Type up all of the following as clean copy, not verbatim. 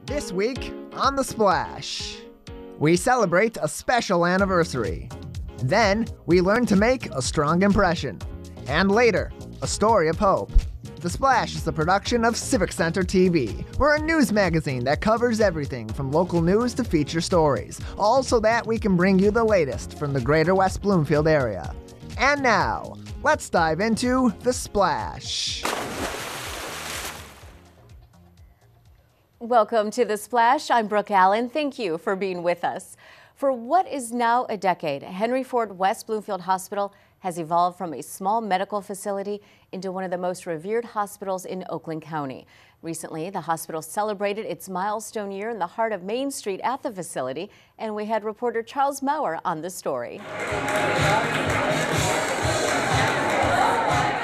This week on The Splash, we celebrate a special anniversary. Then, we learn to make a strong impression. And later, a story of hope. The Splash is the production of Civic Center TV. We're a news magazine that covers everything from local news to feature stories, all so that we can bring you the latest from the greater West Bloomfield area. And now, let's dive into The Splash. Welcome to The Splash. I'm Brooke Allen. Thank you for being with us. For what is now a decade, Henry Ford West Bloomfield Hospital has evolved from a small medical facility into one of the most revered hospitals in Oakland County. Recently, the hospital celebrated its milestone year in the heart of Main Street at the facility, and we had reporter Charles Maurer on the story.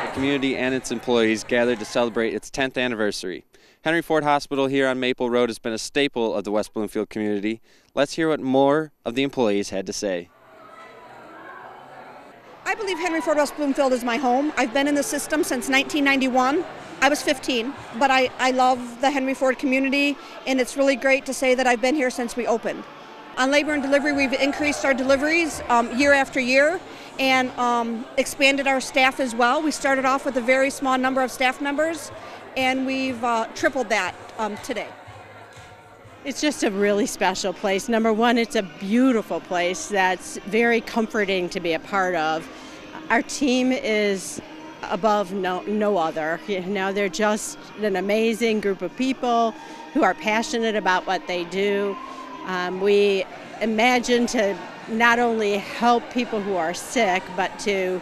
The community and its employees gathered to celebrate its 10th anniversary. Henry Ford Hospital here on Maple Road has been a staple of the West Bloomfield community. Let's hear what more of the employees had to say. I believe Henry Ford West Bloomfield is my home. I've been in the system since 1991. I was 15, but I love the Henry Ford community, and it's really great to say that I've been here since we opened. On labor and delivery, we've increased our deliveries year after year and expanded our staff as well. We started off with a very small number of staff members, and we've tripled that today. It's just a really special place. Number one, it's a beautiful place that's very comforting to be a part of. Our team is above no other. You know, they're just an amazing group of people who are passionate about what they do. We imagine to not only help people who are sick, but to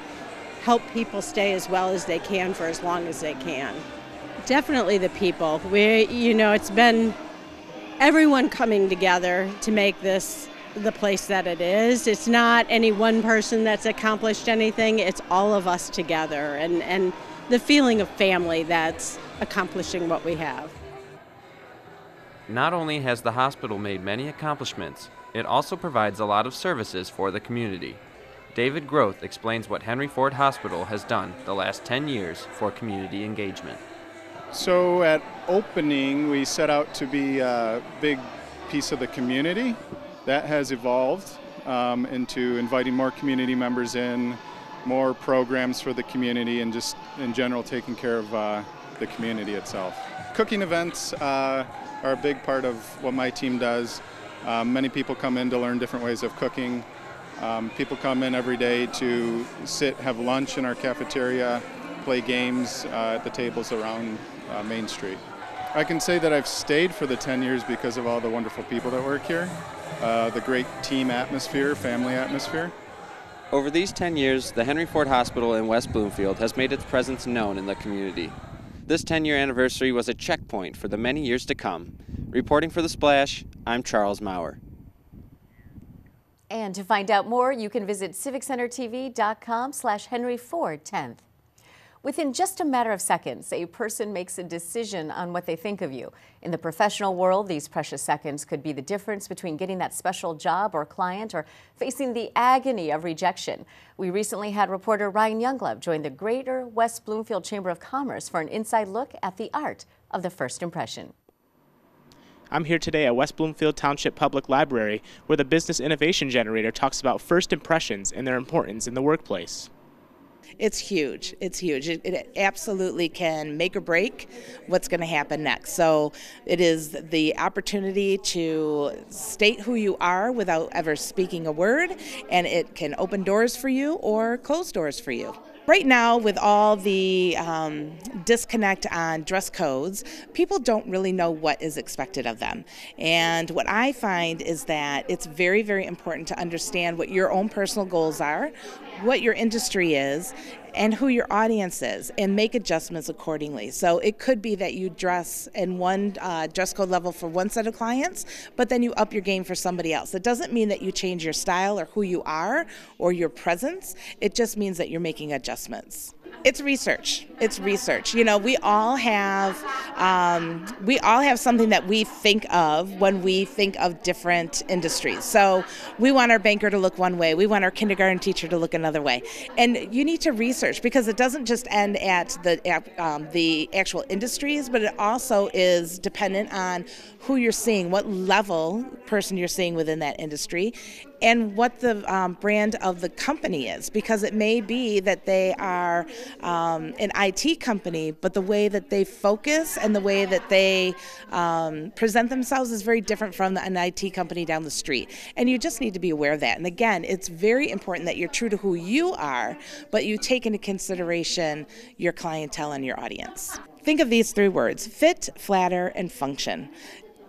help people stay as well as they can for as long as they can. Definitely the people. It's been everyone coming together to make this the place that it is. It's not any one person that's accomplished anything. It's all of us together and the feeling of family that's accomplishing what we have. Not only has the hospital made many accomplishments, it also provides a lot of services for the community. David Groth explains what Henry Ford Hospital has done the last 10 years for community engagement. So at opening, we set out to be a big piece of the community. That has evolved into inviting more community members in, more programs for the community, and just in general taking care of the community itself. Cooking events are a big part of what my team does. Many people come in to learn different ways of cooking. People come in every day to sit, have lunch in our cafeteria, play games at the tables around Main Street. I can say that I've stayed for the 10 years because of all the wonderful people that work here, the great team atmosphere, family atmosphere. Over these 10 years, the Henry Ford Hospital in West Bloomfield has made its presence known in the community. This 10-year anniversary was a checkpoint for the many years to come. Reporting for The Splash, I'm Charles Maurer. And to find out more, you can visit civiccentertv.com/Henry Ford 10th. Within just a matter of seconds, a person makes a decision on what they think of you. In the professional world, these precious seconds could be the difference between getting that special job or client or facing the agony of rejection. We recently had reporter Ryan Younglove join the Greater West Bloomfield Chamber of Commerce for an inside look at the art of the first impression. I'm here today at West Bloomfield Township Public Library, where the Business Innovation Generator talks about first impressions and their importance in the workplace. It's huge. It's huge. It absolutely can make or break what's going to happen next. So it is the opportunity to state who you are without ever speaking a word, and it can open doors for you or close doors for you. Right now, with all the disconnect on dress codes, people don't really know what is expected of them. And what I find is that it's very, very important to understand what your own personal goals are, what your industry is, and who your audience is, and make adjustments accordingly. So it could be that you dress in one dress code level for one set of clients, but then you up your game for somebody else. It doesn't mean that you change your style or who you are or your presence. It just means that you're making adjustments. It's research. It's research. You know, we all have something that we think of when we think of different industries. So we want our banker to look one way. We want our kindergarten teacher to look another way. And you need to research, because it doesn't just end at the actual industries, but it also is dependent on who you're seeing, what level person you're seeing within that industry, and what the brand of the company is, because it may be that they are an IT company, but the way that they focus and the way that they present themselves is very different from an IT company down the street. And you just need to be aware of that. And again, it's very important that you're true to who you are, but you take into consideration your clientele and your audience. Think of these 3 words: fit, flatter, and function.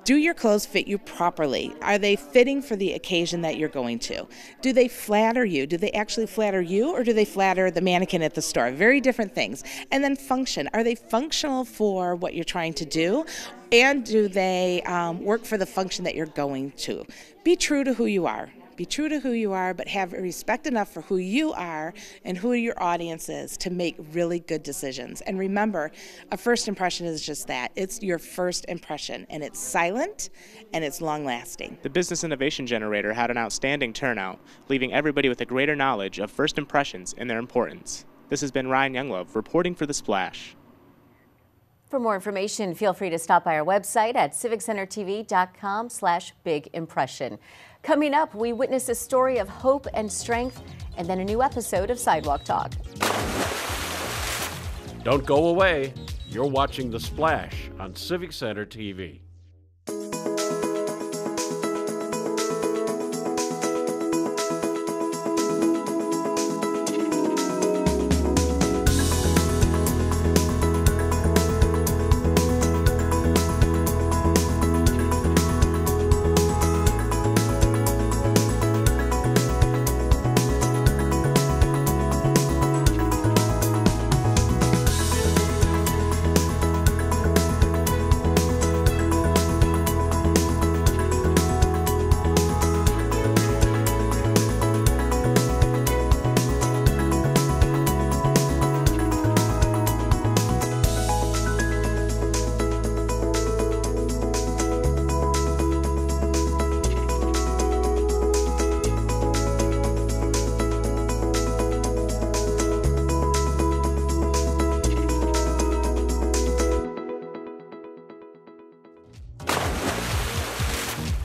Do your clothes fit you properly? Are they fitting for the occasion that you're going to? Do they flatter you? Do they actually flatter you, or do they flatter the mannequin at the store? Very different things. And then function. Are they functional for what you're trying to do? And do they work for the function that you're going to? Be true to who you are. Be true to who you are, but have respect enough for who you are and who your audience is to make really good decisions. And remember, a first impression is just that. It's your first impression, and it's silent, and it's long-lasting. The Business Innovation Generator had an outstanding turnout, leaving everybody with a greater knowledge of first impressions and their importance. This has been Ryan Younglove reporting for The Splash. For more information, feel free to stop by our website at civiccentertv.com/bigimpression. Coming up, we witness a story of hope and strength, and then a new episode of Sidewalk Talk. Don't go away. You're watching The Splash on Civic Center TV.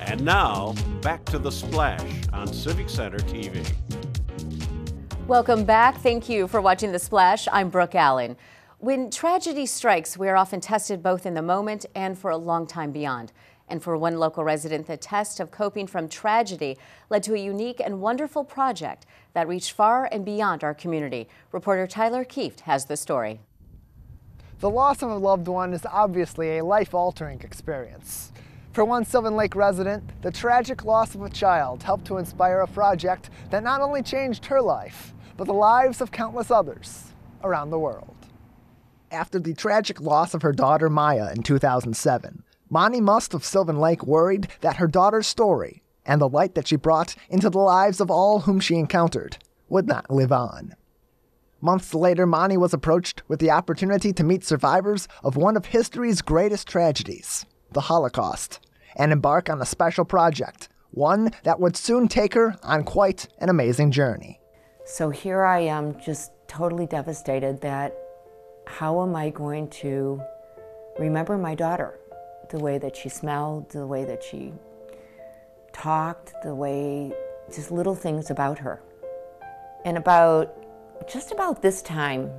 And now, back to The Splash on Civic Center TV. Welcome back. Thank you for watching The Splash. I'm Brooke Allen. When tragedy strikes, we are often tested both in the moment and for a long time beyond. And for one local resident, the test of coping from tragedy led to a unique and wonderful project that reached far and beyond our community. Reporter Tyler Kieft has the story. The loss of a loved one is obviously a life-altering experience. For one Sylvan Lake resident, the tragic loss of a child helped to inspire a project that not only changed her life, but the lives of countless others around the world. After the tragic loss of her daughter Maya in 2007, Monty Must of Sylvan Lake worried that her daughter's story and the light that she brought into the lives of all whom she encountered would not live on. Months later, Monty was approached with the opportunity to meet survivors of one of history's greatest tragedies, the Holocaust, and embark on a special project, one that would soon take her on quite an amazing journey. So here I am, just totally devastated that how am I going to remember my daughter? The way that she smelled, the way that she talked, the way, just little things about her. And just about this time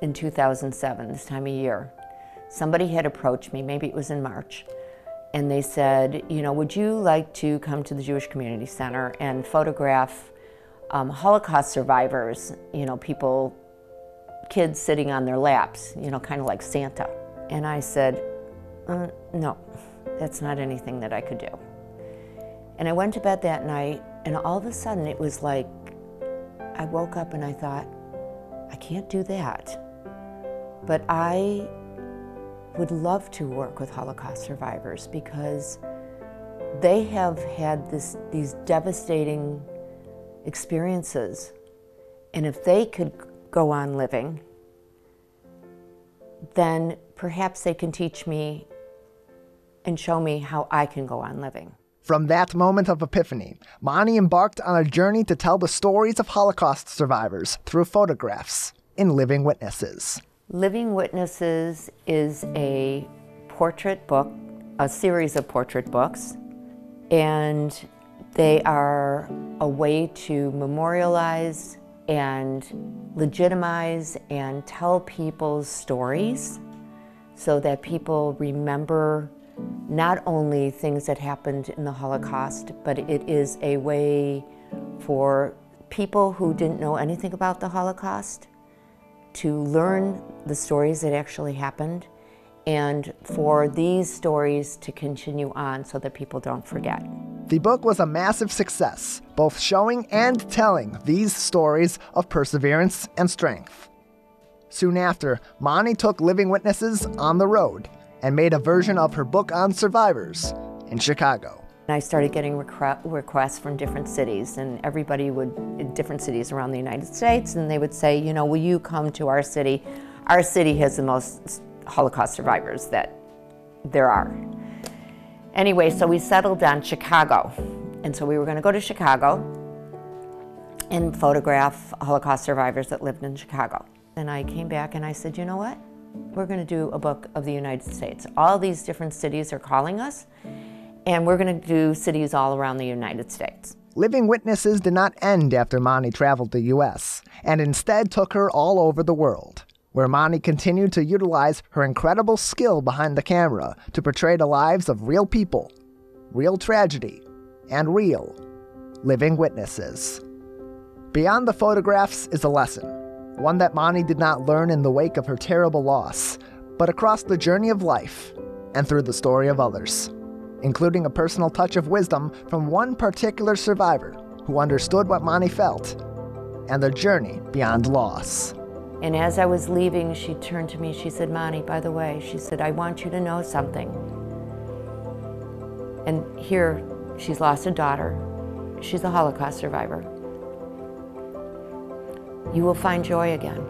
in 2007, this time of year, somebody had approached me, maybe it was in March, and they said, you know, would you like to come to the Jewish Community Center and photograph Holocaust survivors, you know, people, kids sitting on their laps, you know, kind of like Santa. And I said, no, that's not anything that I could do. And I went to bed that night, and all of a sudden it was like, I woke up and I thought, I can't do that. But I would love to work with Holocaust survivors because they have had these devastating experiences. And if they could go on living, then perhaps they can teach me and show me how I can go on living. From that moment of epiphany, Mani embarked on a journey to tell the stories of Holocaust survivors through photographs in Living Witnesses. Living Witnesses is a portrait book, a series of portrait books, and they are a way to memorialize and legitimize and tell people's stories so that people remember not only things that happened in the Holocaust, but it is a way for people who didn't know anything about the Holocaust to learn the stories that actually happened, and for these stories to continue on so that people don't forget. The book was a massive success, both showing and telling these stories of perseverance and strength. Soon after, Mani took Living Witnesses on the road and made a version of her book on survivors in Chicago. I started getting requests from different cities, and everybody would, in different cities around the United States, and they would say, you know, will you come to our city? Our city has the most Holocaust survivors that there are. Anyway, so we settled on Chicago. And so we were going to go to Chicago and photograph Holocaust survivors that lived in Chicago. And I came back and I said, you know what? We're going to do a book of the United States. All these different cities are calling us, and we're going to do cities all around the United States. Living Witnesses did not end after Mani traveled the U.S., and instead took her all over the world, where Mani continued to utilize her incredible skill behind the camera to portray the lives of real people, real tragedy, and real living witnesses. Beyond the photographs is a lesson, one that Mani did not learn in the wake of her terrible loss, but across the journey of life and through the story of others, including a personal touch of wisdom from one particular survivor who understood what Mani felt and the journey beyond loss. And as I was leaving, she turned to me, she said, Mani, by the way, she said, I want you to know something. And here, she's lost a daughter. She's a Holocaust survivor. You will find joy again.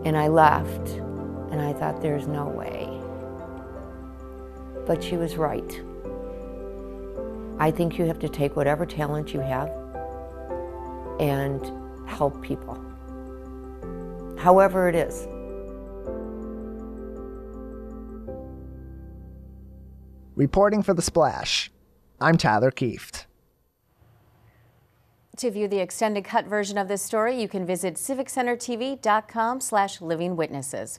And I left, and I thought, there's no way. But she was right. I think you have to take whatever talent you have and help people, however it is. Reporting for The Splash, I'm Tyler Kieft. To view the extended cut version of this story, you can visit civiccentertv.com/livingwitnesses.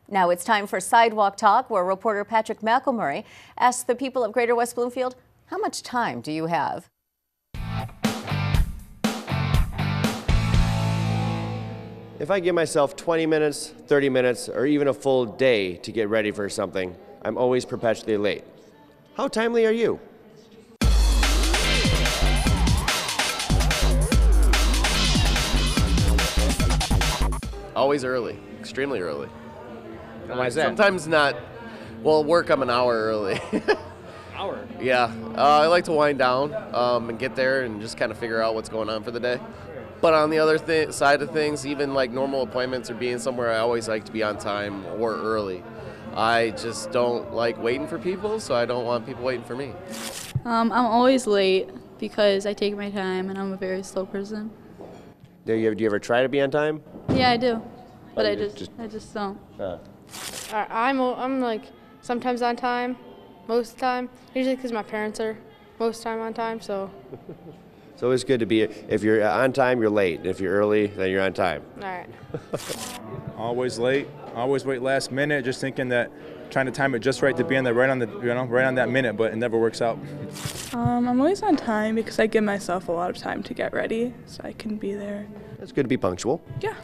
Now it's time for Sidewalk Talk, where reporter Patrick McElmurray asks the people of Greater West Bloomfield, how much time do you have? If I give myself 20 minutes, 30 minutes, or even a full day to get ready for something, I'm always perpetually late. How timely are you? Always early, extremely early. Why is that? Sometimes not. Well, work, I'm an hour early. Hour? Yeah, I like to wind down and get there and just kind of figure out what's going on for the day. But on the other side of things, even like normal appointments or being somewhere, I always like to be on time or early. I just don't like waiting for people, so I don't want people waiting for me. I'm always late because I take my time and I'm a very slow person. Do you ever try to be on time? Yeah, I do, but I just don't. I'm like sometimes on time, most of the time. Usually because my parents are most time on time, so. It's always good to be, if you're on time, you're late. If you're early, then you're on time. All right. Always late. Always wait last minute, just thinking that trying to time it just right to be in there right on the, right on that minute, but it never works out. I'm always on time because I give myself a lot of time to get ready, so I can be there. It's good to be punctual. Yeah.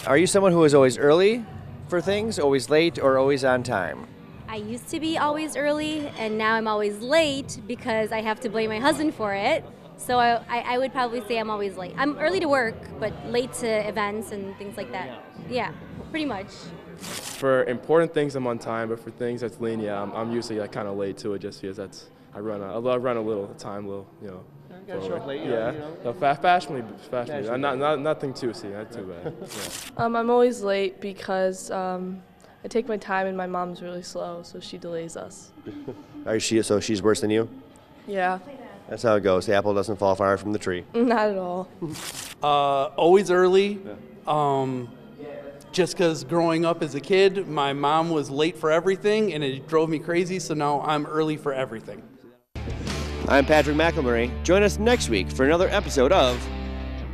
Are you someone who is always early for things, always late, or always on time? I used to be always early, and now I'm always late because I have to blame my husband for it. So I would probably say I'm always late. I'm early to work, but late to events and things like that. Yeah, pretty much. For important things, I'm on time, but for things that's lean, yeah, I'm usually kind of late to it just because I run a little time, for me. late, Yeah, you know? No, fashionably. Nothing too not too bad. Yeah. I'm always late because I take my time and my mom's really slow, so she delays us. So she's worse than you? Yeah. That's how it goes. The apple doesn't fall far from the tree. Not at all. Always early. Just because growing up as a kid, my mom was late for everything, and it drove me crazy, so now I'm early for everything. I'm Patrick McElmurray. Join us next week for another episode of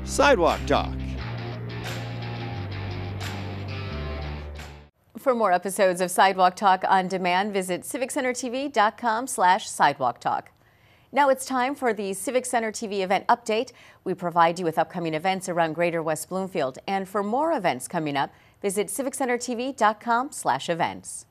Sidewalk Talk. For more episodes of Sidewalk Talk on demand, visit civiccentertv.com/Sidewalk Talk. Now it's time for the Civic Center TV event update. We provide you with upcoming events around Greater West Bloomfield. And for more events coming up, visit civiccentertv.com/events.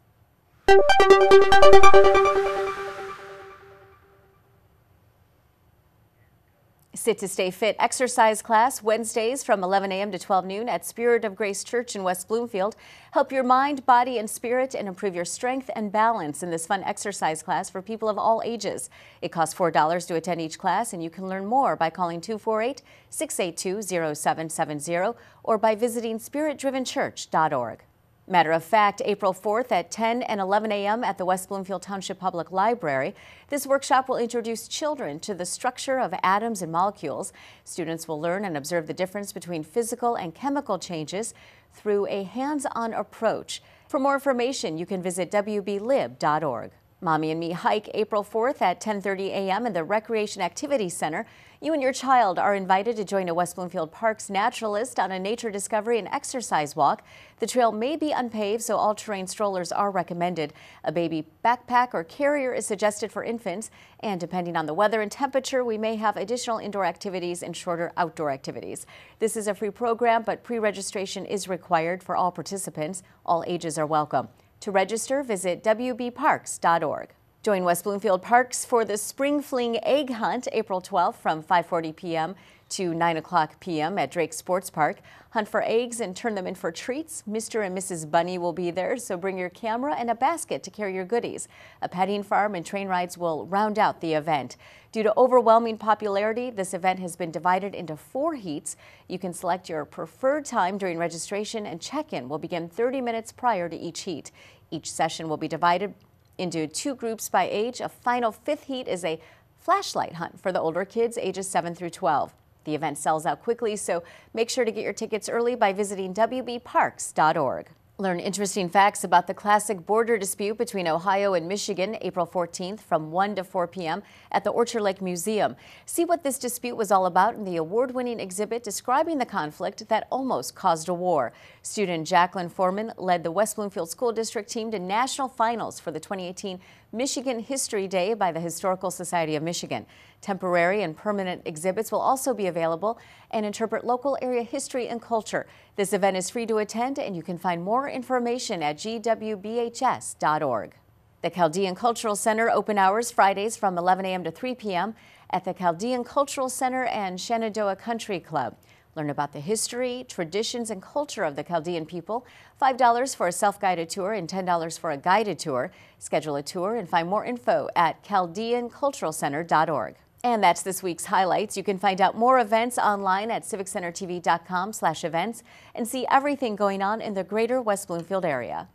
Sit to Stay Fit exercise class Wednesdays from 11 a.m. to 12 noon at Spirit of Grace Church in West Bloomfield. Help your mind, body, and spirit and improve your strength and balance in this fun exercise class for people of all ages. It costs $4 to attend each class, and you can learn more by calling 248-682-0770 or by visiting spiritdrivenchurch.org. Matter of fact, April 4th at 10 and 11 a.m. at the West Bloomfield Township Public Library. This workshop will introduce children to the structure of atoms and molecules. Students will learn and observe the difference between physical and chemical changes through a hands-on approach. For more information, you can visit wblib.org. Mommy and Me hike April 4th at 10:30 a.m. in the Recreation Activity Center. You and your child are invited to join a West Bloomfield Parks naturalist on a nature discovery and exercise walk. The trail may be unpaved, so all-terrain strollers are recommended. A baby backpack or carrier is suggested for infants, and depending on the weather and temperature, we may have additional indoor activities and shorter outdoor activities. This is a free program, but pre-registration is required for all participants. All ages are welcome. To register, visit wbparks.org. Join West Bloomfield Parks for the Spring Fling Egg Hunt April 12th from 5:40 p.m. to 9 o'clock p.m. at Drake Sports Park. Hunt for eggs and turn them in for treats. Mr. and Mrs. Bunny will be there, so bring your camera and a basket to carry your goodies. A petting farm and train rides will round out the event. Due to overwhelming popularity, this event has been divided into 4 heats. You can select your preferred time during registration, and check-in will begin 30 minutes prior to each heat. Each session will be divided into 2 groups by age. A final 5th heat is a flashlight hunt for the older kids ages 7 through 12. The event sells out quickly, so make sure to get your tickets early by visiting wbparks.org. Learn interesting facts about the classic border dispute between Ohio and Michigan April 14th from 1 to 4 p.m. at the Orchard Lake Museum. See what this dispute was all about in the award-winning exhibit describing the conflict that almost caused a war. Student Jacqueline Foreman led the West Bloomfield School District team to national finals for the 2018 Michigan History Day by the Historical Society of Michigan. Temporary and permanent exhibits will also be available and interpret local area history and culture. This event is free to attend, and you can find more information at gwbhs.org. The Chaldean Cultural Center open hours Fridays from 11 a.m. to 3 p.m. at the Chaldean Cultural Center and Shenandoah Country Club. Learn about the history, traditions, and culture of the Chaldean people. $5 for a self-guided tour and $10 for a guided tour. Schedule a tour and find more info at chaldeanculturalcenter.org. And that's this week's highlights. You can find out more events online at civiccentertv.com/events and see everything going on in the greater West Bloomfield area.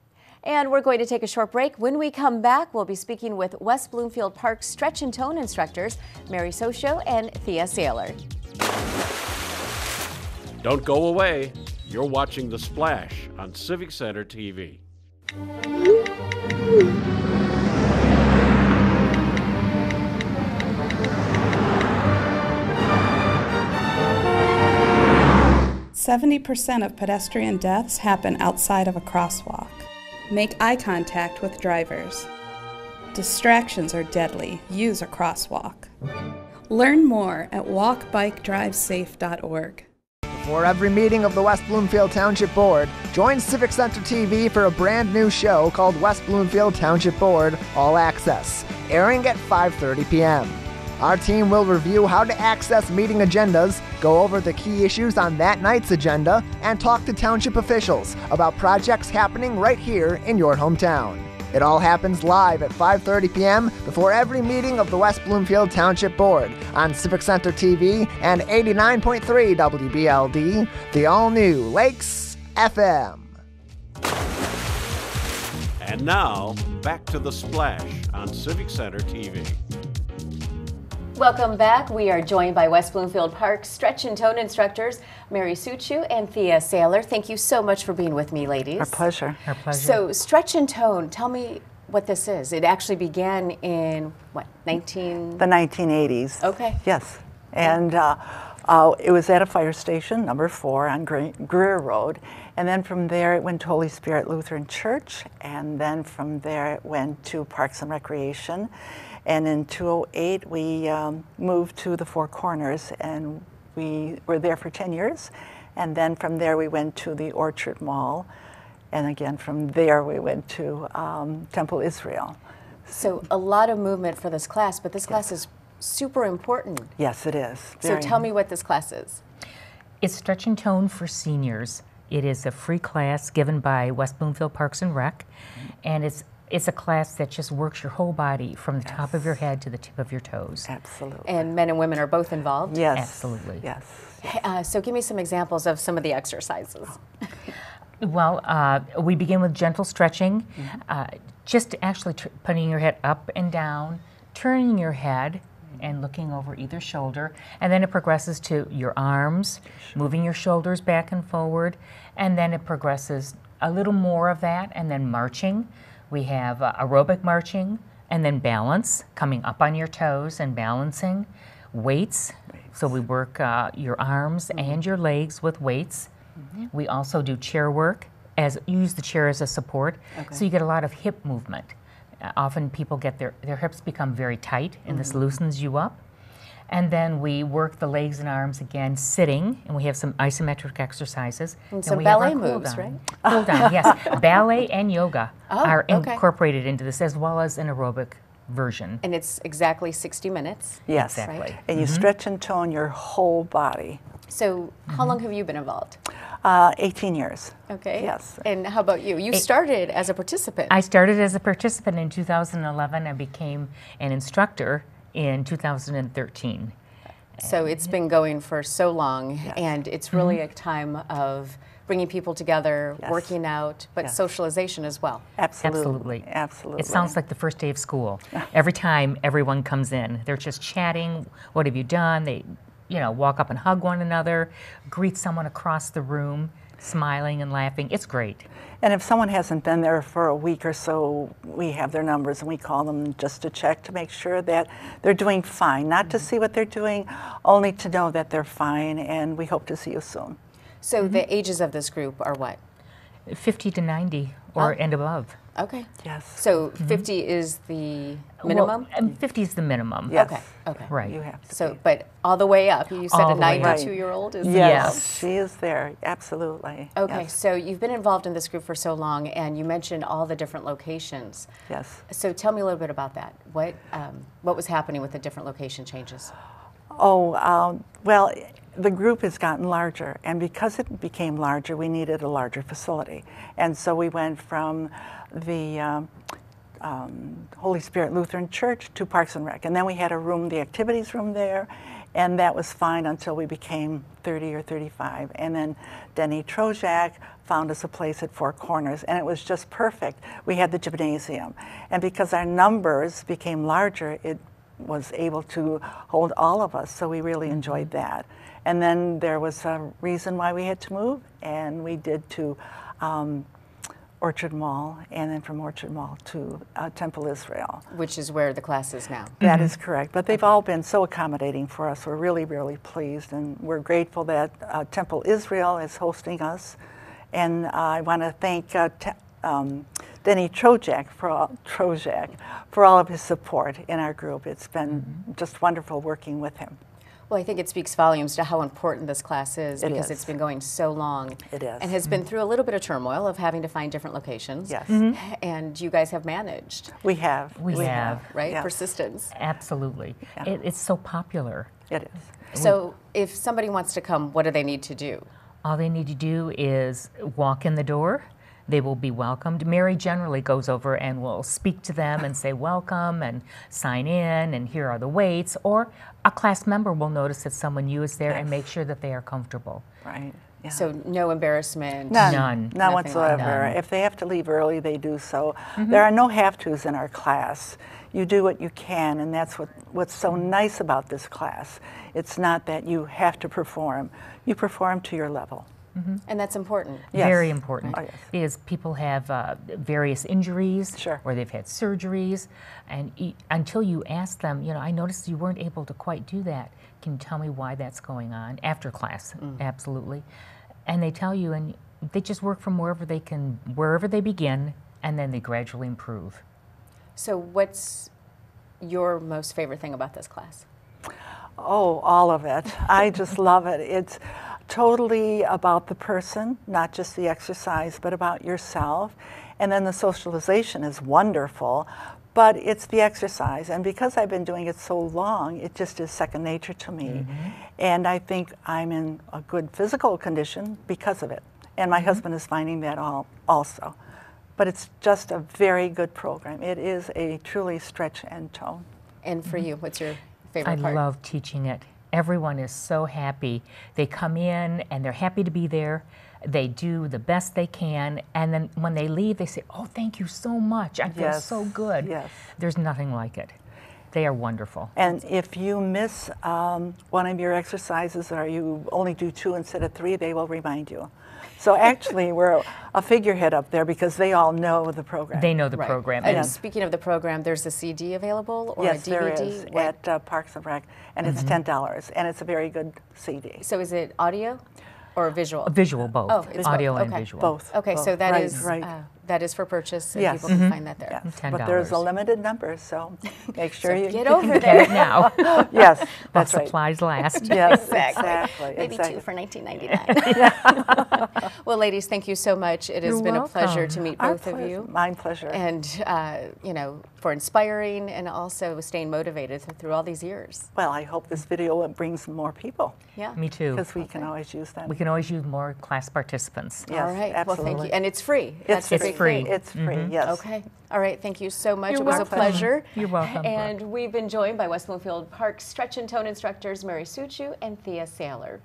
And we're going to take a short break. When we come back, we'll be speaking with West Bloomfield Park Stretch and Tone instructors Mary Suciu and Thea Saylor. Don't go away. You're watching The Splash on Civic Center TV. %70 of pedestrian deaths happen outside of a crosswalk. Make eye contact with drivers. Distractions are deadly. Use a crosswalk. Learn more at walkbikedrivesafe.org. Before every meeting of the West Bloomfield Township Board, join Civic Center TV for a brand new show called West Bloomfield Township Board All Access, airing at 5:30 p.m. Our team will review how to access meeting agendas, go over the key issues on that night's agenda, and talk to township officials about projects happening right here in your hometown. It all happens live at 5:30 p.m. before every meeting of the West Bloomfield Township Board on Civic Center TV and 89.3 WBLD, the all-new Lakes FM. And now, back to The Splash on Civic Center TV. Welcome back. We are joined by West Bloomfield Park stretch and tone instructors Mary Suciu and Thea Saylor. Thank you so much for being with me, ladies. Our pleasure. Our pleasure. So, stretch and tone, tell me what this is. It actually began in, what, The 1980s. Okay. Yes. And it was at a fire station, number 4 on Greer Road. And then from there it went to Holy Spirit Lutheran Church. And then from there it went to Parks and Recreation. And in 2008, we moved to the Four Corners, and we were there for 10 years. And then from there, we went to the Orchard Mall. And again, from there, we went to Temple Israel. So a lot of movement for this class, but this class is super important. Yes, it is. So tell me what this class is. It's Stretch and Tone for seniors. It is a free class given by West Bloomfield Parks and Rec, and it's a class that just works your whole body from the top of your head to the tip of your toes. Absolutely. And men and women are both involved? Yes. Absolutely. Yes. So give me some examples of some of the exercises. Well, we begin with gentle stretching, just actually putting your head up and down, turning your head and looking over either shoulder, and then it progresses to your arms, moving your shoulders back and forward, and then it progresses a little more of that, and then marching. We have aerobic marching, and then balance, coming up on your toes and balancing. Weights, so we work your arms and your legs with weights. We also do chair work, use the chair as a support, so you get a lot of hip movement. Often people get their hips become very tight, and this loosens you up. And then we work the legs and arms again sitting, and we have some isometric exercises. And some ballet moves, right? Cool down, yes. Ballet and yoga are incorporated into this, as well as an aerobic version. And it's exactly 60 minutes. Yes, exactly. Right? And you stretch and tone your whole body. So how long have you been involved? 18 years. Okay. Yes. And how about you? You started as a participant. I started as a participant in 2011 and became an instructor in 2013. So it's been going for so long, and it's really a time of bringing people together, working out, but socialization as well. Absolutely. It sounds like the first day of school. Every time everyone comes in, they're just chatting, what have you done? They walk up and hug one another, greet someone across the room, smiling and laughing. It's great. And if someone hasn't been there for a week or so, we have their numbers and we call them just to check to make sure that they're doing fine, not to see what they're doing, only to know that they're fine, and we hope to see you soon. So the ages of this group are what? 50 to 90 and above. Okay. Yes. So 50 is the minimum? Well, 50 is the minimum. Yes. Okay. Right. You have to So, but all the way up. You said All a the way up. 92-year-old is Yes, she is there. Absolutely. Okay, Yes. so you've been involved in this group for so long, and you mentioned all the different locations. Yes. So tell me a little bit about that. What was happening with the different location changes? Oh, well, the group has gotten larger, and because it became larger, we needed a larger facility. And so we went from the Holy Spirit Lutheran Church to Parks and Rec. And then we had a room, the activities room there, and that was fine until we became 30 or 35. And then Denny Trojak found us a place at Four Corners, and it was just perfect. We had the gymnasium. And because our numbers became larger, it was able to hold all of us, so we really enjoyed that. And then there was a reason why we had to move, and we did to Orchard Mall, and then from Orchard Mall to Temple Israel. Which is where the class is now. That is correct, but they've all been so accommodating for us. We're really, really pleased, and we're grateful that Temple Israel is hosting us. And I want to thank Denny Trojak for all of his support in our group. It's been just wonderful working with him. Well, I think it speaks volumes to how important this class is because it's been going so long. It is. And has been through a little bit of turmoil of having to find different locations. Yes. And you guys have managed. We have. We have. Right? Yes. Persistence. Absolutely. Yeah. It's so popular. It is. So if somebody wants to come, what do they need to do? All they need to do is walk in the door, they will be welcomed. Mary generally goes over and will speak to them and say welcome and sign in and here are the weights, or a class member will notice that someone new is there and make sure that they are comfortable. Right. Yeah. So no embarrassment? None whatsoever. Like if they have to leave early, they do so. Mm-hmm. There are no have-tos in our class. You do what you can, and that's what's so nice about this class. It's not that you have to perform. You perform to your level. Mm-hmm. And that's important. Yes. Very important. Oh, yes. Because people have various injuries, sure, or they've had surgeries, and until you ask them, you know, I noticed you weren't able to quite do that. Can you tell me why that's going on? After class, absolutely. And they tell you, and they just work from wherever they begin, and then they gradually improve. So what's your most favorite thing about this class? Oh, all of it. I just love it. It's totally about the person, not just the exercise, but about yourself. And then the socialization is wonderful, but it's the exercise. And because I've been doing it so long, it just is second nature to me. Mm-hmm. And I think I'm in a good physical condition because of it. And my husband is finding that also. But it's just a very good program. It is a truly stretch and tone. And for you, what's your favorite part? I love teaching it. Everyone is so happy. They come in and they're happy to be there. They do the best they can, and then when they leave, they say, "Oh, thank you so much. I feel so good." Yes. There's nothing like it. They are wonderful. And if you miss one of your exercises, or you only do 2 instead of 3, they will remind you. So actually, we're a figurehead up there because they all know the program. They know the program. And speaking of the program, there's a CD available or yes, a DVD? There is at Parks and Rec, and it's $10, and it's a very good CD. So is it audio or visual? Visual, both. Oh, it's audio both. and Okay. visual. Both. Okay, both. so that right, is right. That is for purchase, and yes. people can find that there. Yes. $10. But there's a limited number, so make sure you get over there. Get it now. Yes, that's right. Supplies last. Yes, exactly. Maybe exactly. 2 for $19.99. Well, ladies, thank you so much. It has You're been welcome. a pleasure to meet both of you. My pleasure. And you know, for inspiring and also staying motivated through all these years. Well, I hope this video brings more people. Yeah. Me too. Because we can always use them. We can always use more class participants. Yes, all right. absolutely. Well, thank you. And it's free. It's free. It's free, yes. Okay. All right. Thank you so much. You're it was welcome. a pleasure. You're welcome. And we've been joined by West Bloomfield Park Stretch and Tone instructors Mary Suciu and Thea Saylor.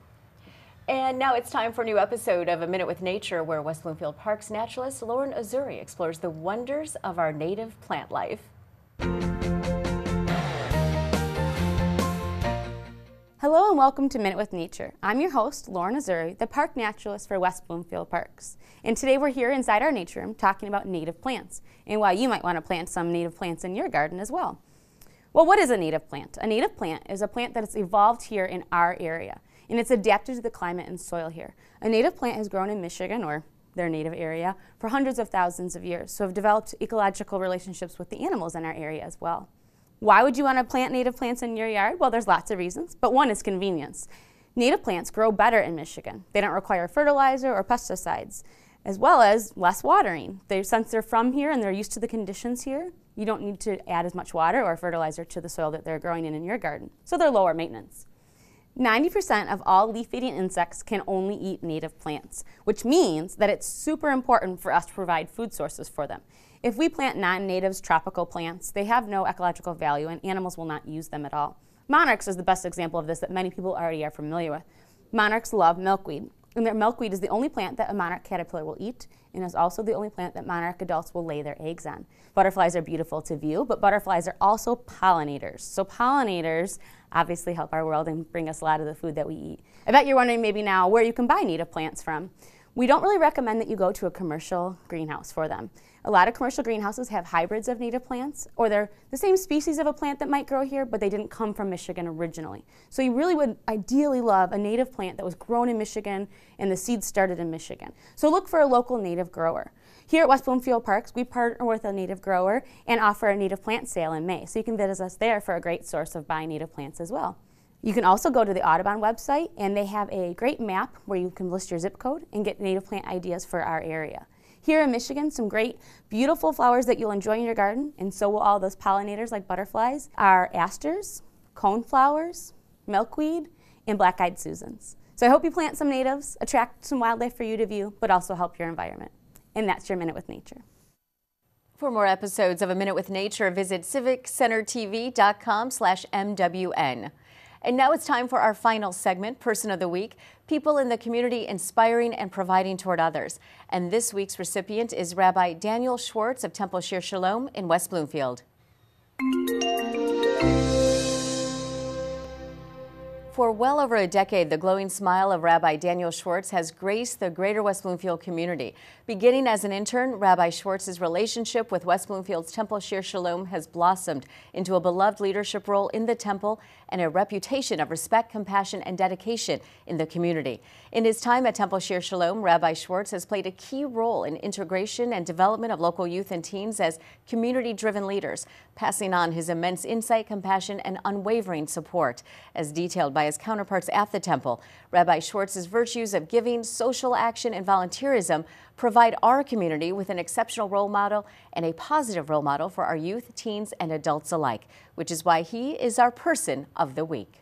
And now it's time for a new episode of A Minute with Nature, where West Bloomfield Park's naturalist Lauren Azuri explores the wonders of our native plant life. Hello and welcome to Minute with Nature. I'm your host, Lauren Azuri, the park naturalist for West Bloomfield Parks. And today we're here inside our nature room talking about native plants and why you might want to plant some native plants in your garden as well. Well, what is a native plant? A native plant is a plant that has evolved here in our area, and it's adapted to the climate and soil here. A native plant has grown in Michigan, or their native area, for hundreds of thousands of years, so have developed ecological relationships with the animals in our area as well. Why would you want to plant native plants in your yard? Well, there's lots of reasons, but one is convenience. Native plants grow better in Michigan. They don't require fertilizer or pesticides, as well as less watering. Since they're from here and they're used to the conditions here, you don't need to add as much water or fertilizer to the soil that they're growing in your garden, so they're lower maintenance. 90% of all leaf-eating insects can only eat native plants, which means that it's super important for us to provide food sources for them. If we plant non-natives tropical plants, they have no ecological value and animals will not use them at all. Monarchs is the best example of this that many people already are familiar with. Monarchs love milkweed, and their milkweed is the only plant that a monarch caterpillar will eat, and is also the only plant that monarch adults will lay their eggs on. Butterflies are beautiful to view, but butterflies are also pollinators. So pollinators obviously help our world and bring us a lot of the food that we eat. I bet you're wondering maybe now where you can buy native plants from. We don't really recommend that you go to a commercial greenhouse for them. A lot of commercial greenhouses have hybrids of native plants, or they're the same species of a plant that might grow here, but they didn't come from Michigan originally. So you really would ideally love a native plant that was grown in Michigan and the seeds started in Michigan. So look for a local native grower. Here at West Bloomfield Parks, we partner with a native grower and offer a native plant sale in May. So you can visit us there for a great source of buying native plants as well. You can also go to the Audubon website, and they have a great map where you can list your zip code and get native plant ideas for our area. Here in Michigan, some great, beautiful flowers that you'll enjoy in your garden, and so will all those pollinators like butterflies, are asters, coneflowers, milkweed, and black-eyed Susans. So I hope you plant some natives, attract some wildlife for you to view, but also help your environment. And that's your Minute with Nature. For more episodes of A Minute with Nature, visit civiccentertv.com/MWN. And now it's time for our final segment, Person of the Week, people in the community inspiring and providing toward others. And this week's recipient is Rabbi Daniel Schwartz of Temple Shir Shalom in West Bloomfield. For well over a decade, the glowing smile of Rabbi Daniel Schwartz has graced the greater West Bloomfield community. Beginning as an intern, Rabbi Schwartz's relationship with West Bloomfield's Temple Shir Shalom has blossomed into a beloved leadership role in the temple and a reputation of respect, compassion, and dedication in the community. In his time at Temple Shir Shalom, Rabbi Schwartz has played a key role in integration and development of local youth and teens as community-driven leaders, passing on his immense insight, compassion, and unwavering support. As detailed by his counterparts at the temple, Rabbi Schwartz's virtues of giving, social action, and volunteerism provide our community with an exceptional role model and a positive role model for our youth, teens, and adults alike, which is why he is our Person of the Week.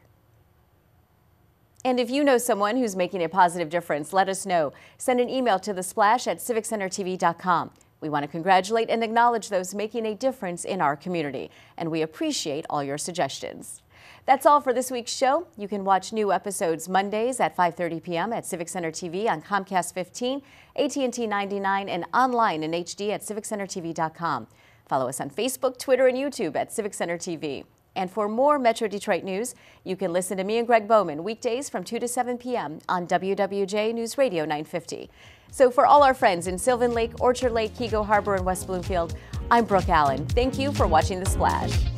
And if you know someone who's making a positive difference, let us know. Send an email to thesplash@civiccentertv.com. We want to congratulate and acknowledge those making a difference in our community, and we appreciate all your suggestions. That's all for this week's show. You can watch new episodes Mondays at 5:30 p.m. at Civic Center TV on Comcast 15, AT&T 99, and online in HD at civiccentertv.com. Follow us on Facebook, Twitter, and YouTube at Civic Center TV. And for more Metro Detroit news, you can listen to me and Greg Bowman weekdays from 2 to 7 p.m. on WWJ Newsradio 950. So for all our friends in Sylvan Lake, Orchard Lake, Kego Harbor, and West Bloomfield, I'm Brooke Allen. Thank you for watching The Splash.